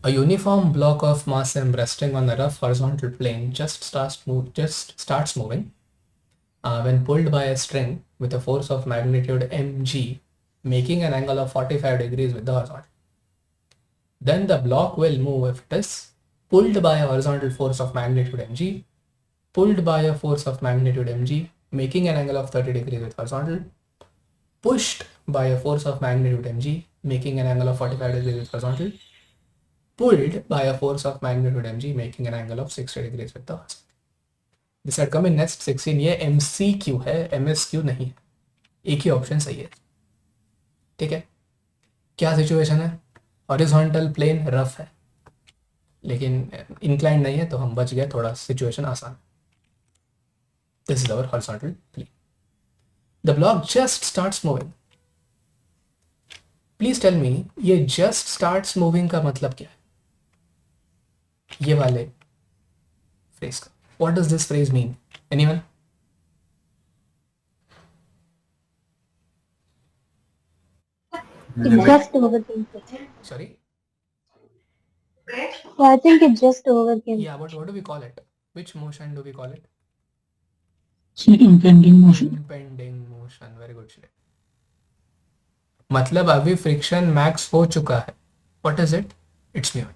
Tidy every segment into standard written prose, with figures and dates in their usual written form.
A uniform block of mass m resting on a rough horizontal plane just starts moving when pulled by a string with a force of magnitude mg, making an angle of 45 degrees with the horizontal. Then the block will move if it is pulled by a horizontal force of magnitude mg, pulled by a force of magnitude mg, making an angle of 30 degrees with horizontal, pushed by a force of magnitude mg, making an angle of 45 degrees with horizontal, pulled by a force of magnitude mg, making an angle of 60 degrees with the horizontal. This had come in next 16. ये MCQ है, MSQ नहीं है. एक ही option सही है. ठीक है. क्या सिचुएशन है? हॉरिजॉन्टल प्लेन रफ है लेकिन इंक्लाइंड नहीं है, तो हम बच गए. थोड़ा सिचुएशन आसान. This is our horizontal plane. The block just starts moving. Please tell me, ये जस्ट स्टार्ट्स मूविंग का मतलब क्या है? ये वाले फ्रेज का. What does this phrase mean? Anyone? It just overcame it. Sorry? So I think it just overcame. Yeah, but what do we call it? Which motion do we call it? impending motion. Impending motion. Very good, Shreya. मतलब अभी friction max हो चुका है. What is it? It's mu.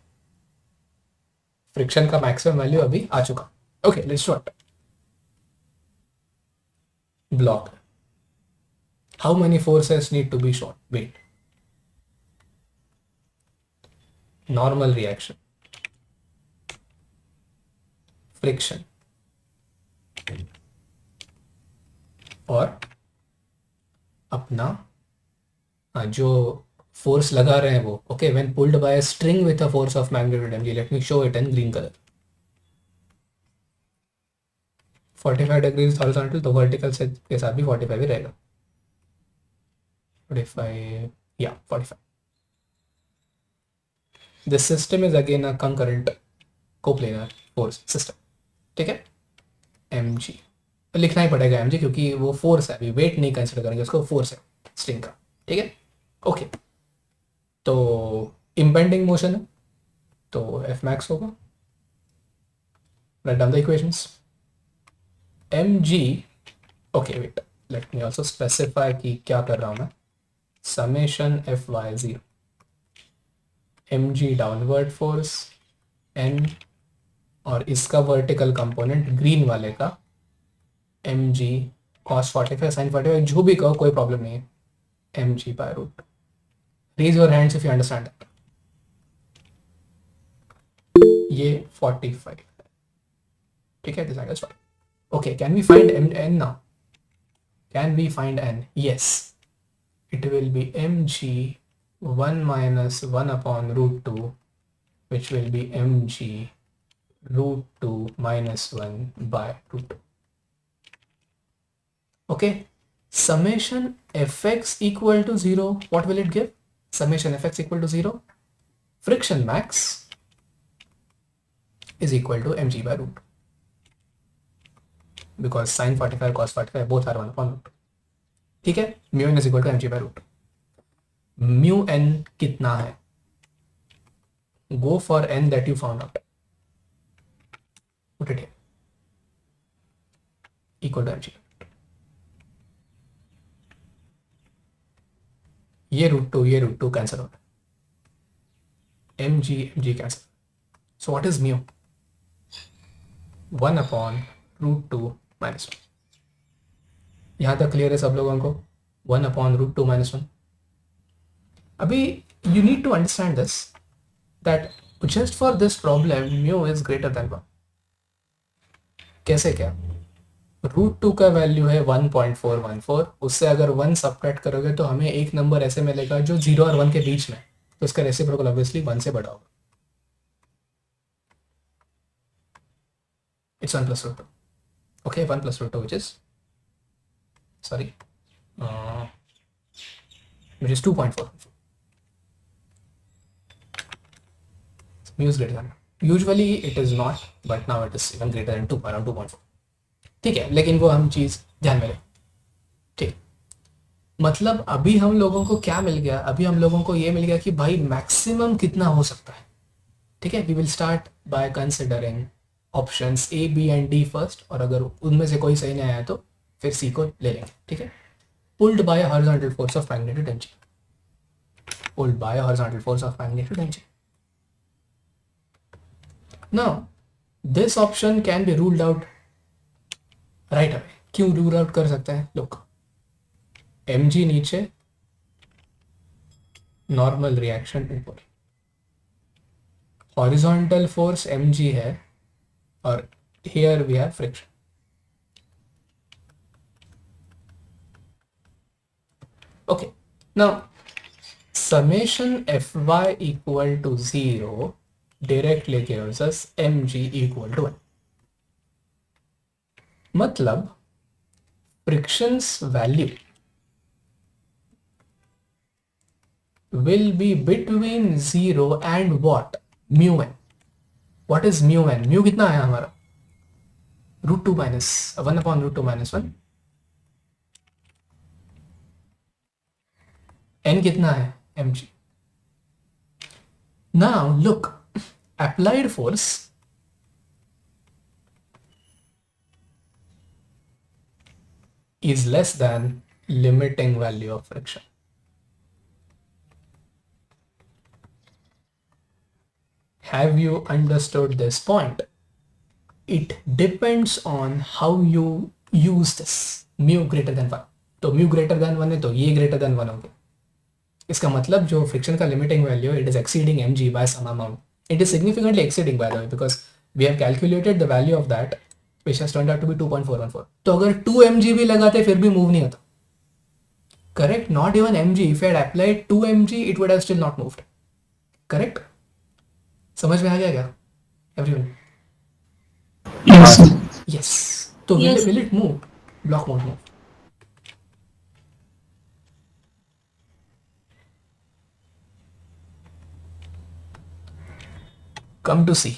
Friction का maximum value अभी आ चुका. Okay, let's start. Block. How many forces need to be shown? Wait. Normal reaction. Friction. और अपना जो फोर्स लगा रहे हैं वो. Okay, when pulled bye a string with a force of magnitude mg. Let me show it in green colour. 45 degrees horizontal, तो vertical से के साथ भी 45 ही रहेगा. 45, या 45. This system is again a concurrent coplanar force system. ठीक है. mg लिखना ही पड़ेगा mg क्योंकि वो फोर्स है. अभी वेट नहीं कंसिडर करेंगे उसको, फोर्स है स्ट्रिंग का. ठीक है. ओके, तो इम्पेंडिंग मोशन है तो एफ मैक्स होगा. Right down the equations. mg. Okay wait, let me also specify कि क्या कर रहा हूँ मैं. Summation fy0 mg downward force n, और इसका वर्टिकल कंपोनेंट ग्रीन वाले का mg cos 45 sin 45, जो भी कहो कोई प्रॉब्लम नहीं है. mg by root. Raise your hands if you understand that. ये 45. ठीक है, this angle is 45. Okay, can we find n now? Can we find n? Yes. It will be mg 1 minus 1 upon root 2, which will be mg root 2 minus 1 by root 2. Okay. Summation fx equal to 0. What will it give? Summation fx equal to 0. Friction max is equal to mg by root. Because sin 45 cos 45 both are 1 upon root. ठीक है. mu n is equal to mg by root. mu n कितना है? Go for n that you found out. Put it here. Equal to mg. ये root two cancel हो रहा है. mg cancel. So what is mu? 1 upon root 2 minus 1. यहाँ तक clear है सब लोगों को? 1 अपॉन रूट 2 माइनस 1. अभी you need to understand this that just for this problem mu is greater than 1. कैसे क्या? रूट 2 का वैल्यू है 1.414. उससे अगर 1 सबट्रैक्ट करोगे तो हमें एक नंबर ऐसे मिलेगा जो 0 और 1 के बीच में, तो इसका रेसिप्रोकल ऑब्वियसली 1 से बड़ा होगा. It's 1 plus root 2. ओके, 1 plus root 2 which is which is 2.4. Mu is greater than. Usually it is not, but now it is even greater than 2, around 2.4. ठीक है, लेकिन वो हम चीज़ ध्यान में लें. ठीक, मतलब अभी हम लोगों को क्या मिल गया? अभी हम लोगों को ये मिल गया कि भाई मैक्सिमम कितना हो सकता है. ठीक है, we will start by considering options A B and D first, और अगर उनमें से कोई सही नहीं आया तो फिर सी को ले लेंगे. ठीक है. Pulled by horizontal force of magnitude mg. Pulled by horizontal force of magnitude mg. Now this option can be ruled out right away. क्यों रूल आउट कर सकते हैं लोग? mg नीचे, नॉर्मल रिएक्शन ऊपर, हॉरिजॉन्टल फोर्स mg है, और here we have friction. Okay, now summation Fy equal to 0 directly gives us mg equal to 1. मतलब friction's value will be between 0 and what? Mu n. What is mu n? Mu कितना है हमारा? √2 minus 1 upon √2 minus 1. n कितना है? mg. Now look, applied force is less than limiting value of friction. Have you understood this point? It depends on how you use this. Mu greater than 1. तो mu greater than 1 है तो ये greater than 1 हो गया. इसका मतलब जो friction का limiting value, it is exceeding mg by some amount. It is significantly exceeding by the way, because we have calculated the value of that, which has turned out to be 2.414. तो अगर 2 mg भी लगाते फिर भी move नहीं होता. Correct? Not even mg. If I had applied 2 mg, it would have still not moved. Correct? समझ में आ गया क्या everyone? Yes. Yes. तो Yes. will it move? Block won't move. Come to C.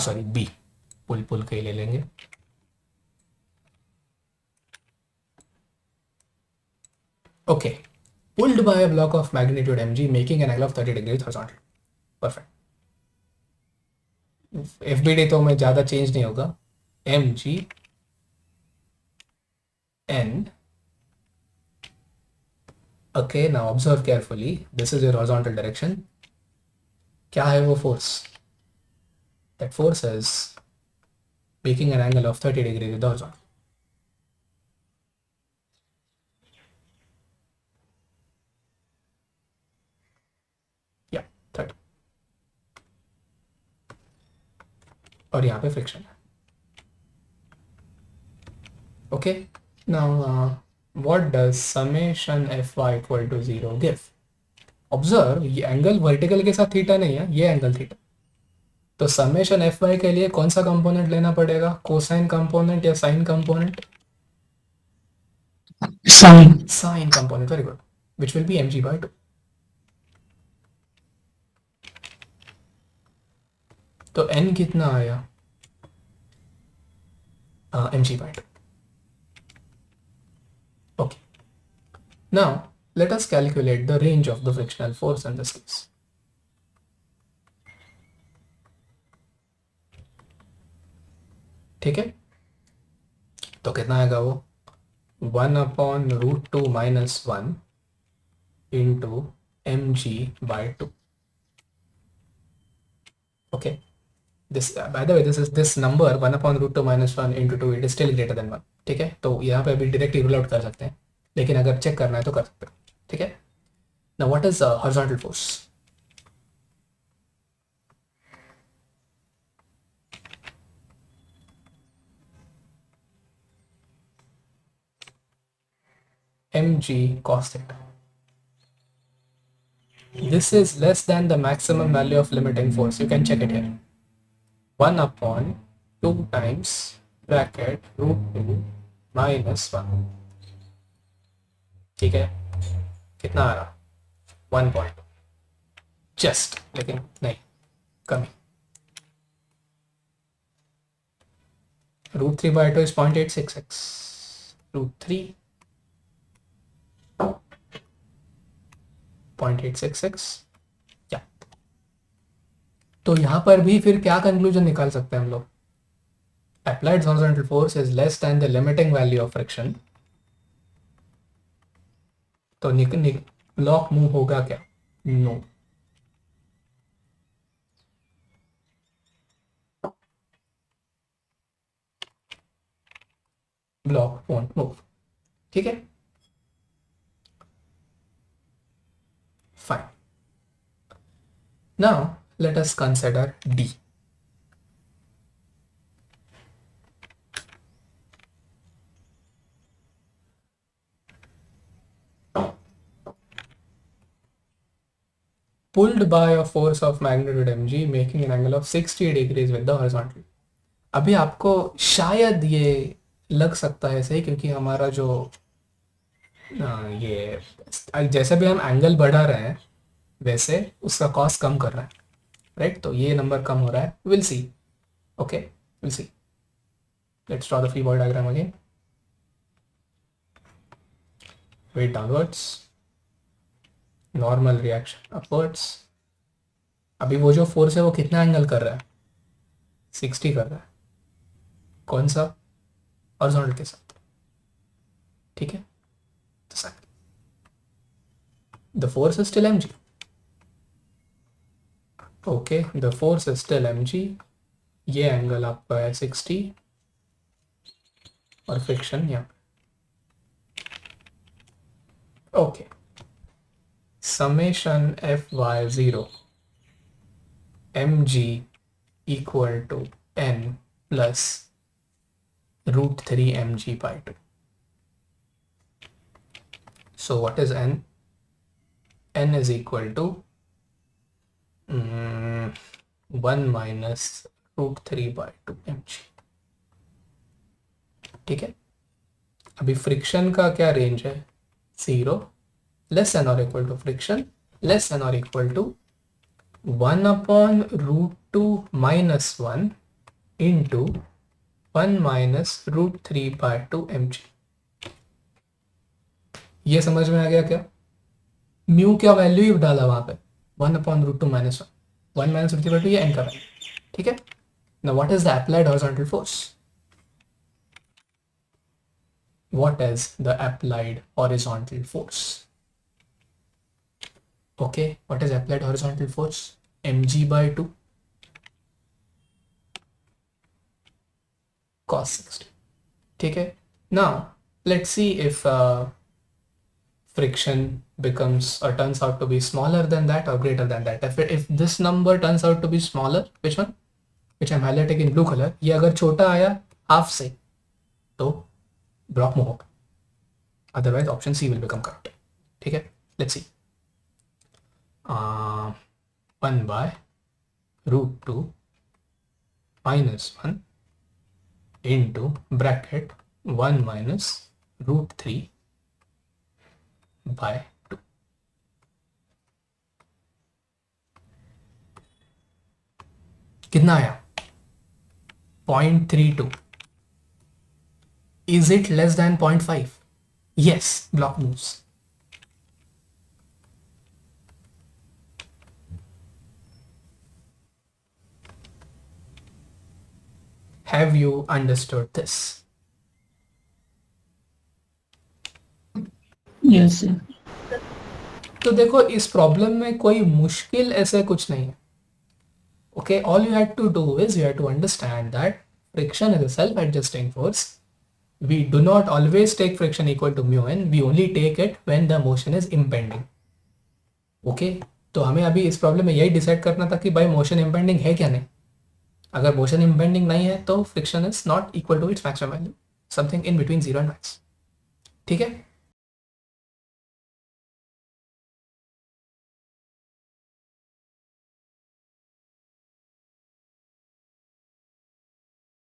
Sorry, B. पुल के ले लेंगे. Okay. Pulled by a block of magnitude mg making an angle of 30 degrees horizontal. Perfect. FBD तो में ज़्यादा change नहीं होगा. mg n. Okay, now observe carefully. This is your horizontal direction. क्या है वो force? That force is making an angle of 30 degrees with the horizontal. Yeah, 30. और यहाँ पे फ्रिक्शन है. Okay, now what does summation Fy equal to 0 give? Observe, ये angle vertical के साथ थीटा नहीं है, ये एंगल थीटा. तो समेशन Fy के लिए कौन सा कंपोनेंट लेना पड़ेगा? कोसाइन कंपोनेंट या sign component? Sign component. Very good. Which will be mg by 2. तो n कितना आया? mg by 2. Okay. Now let us calculate the range of the frictional force in this case. ठीक है, तो कितना आएगा वो? 1 upon √2 minus 1 into mg by 2. Okay, this by the way, this number 1 upon √2 minus 1 into 2, it is still greater than 1. ठीक है, तो यहाँ पे अभी डायरेक्टली रूल आउट कर सकते हैं, लेकिन अगर चेक करना है तो कर सकते हैं. ठीक है. Now what is horizontal force? mg cos theta. This is less than the maximum value of limiting force. You can check it here. 1 upon 2 times bracket √2 minus 1. ठीक है, कितना आ रहा? 1. जस्ट, लेकिन नहीं, कमी. √3 by 2 is 0.866. √3 0.866. Yeah. तो यहाँ पर भी फिर क्या कंक्लूजन निकाल सकते हैं हम लोग? Applied horizontal force is less than the limiting value of friction. तो ब्लॉक मूव होगा क्या? नो. Block won't move. ठीक है, fine. Now let us consider D. Pulled by a force of magnitude mg making an angle of 60 degrees with the horizontal. अभी आपको शायद ये लग सकता है सही, क्योंकि हमारा जो ये जैसे भी हम एंगल बढ़ा रहे हैं वैसे उसका कॉस्ट कम कर रहा है, राइट? तो ये नंबर कम हो रहा है. Will see. ओके, will see. Let's draw the free body diagram again. Weight downwards, normal reaction upwards. अभी वो जो फोर्स है वो कितना एंगल कर रहा है? 60 कर रहा है. कौन सा? हॉरिजॉन्टल के साथ. ठीक है, तो the force is still mg. Okay, the force is still mg. ये एंगल आपका है 60 और फ्रिक्शन यहाँ. Okay, summation fy0 mg equal to n plus √3 mg by 2. So what is n? N is equal to 1 minus √3 by 2 mg. ठीक है, अभी friction का क्या रेंज है? 0 less than or equal to friction less than or equal to 1 upon √2 minus 1 into 1 minus √3 by 2 mg. ये समझ में आ गया क्या? म्यू क्या वैल्यू ही डाला वहां पे? 1 upon √2 minus 1. 1 minus √3 by 2 ये एन का वैल्यू. ठीक है, now what is the applied horizontal force? What is the applied horizontal force? Okay, what is applied horizontal force? mg by 2 cos 60. ठीक है, now let's see if friction becomes or turns out to be smaller than that or greater than that. If this number turns out to be smaller, which one? Which I'm highlighting in blue color. ये अगर छोटा आया half से तो block move होगा, otherwise option C will become correct. ठीक है, let's see. 1 by √2 minus 1 into bracket 1 minus √3 by 2. कितना आया? 0.32. Is it less than 0.5? Yes, block moves. Have you understood this? Yes, sir. तो देखो, इस प्रॉब्लम में कोई मुश्किल ऐसे कुछ नहीं है. Okay, all you had to do is you had to understand that friction is a self-adjusting force. We do not always take friction equal to mu n. We only take it when the motion is impending. Okay, तो हमें अभी इस problem में यही decide करना था कि भाई मोशन इम्पेंडिंग है क्या नहीं. अगर मोशन इम्पेंडिंग नहीं है तो friction is not equal to its maximum value, something in between 0 and max. ठीक है.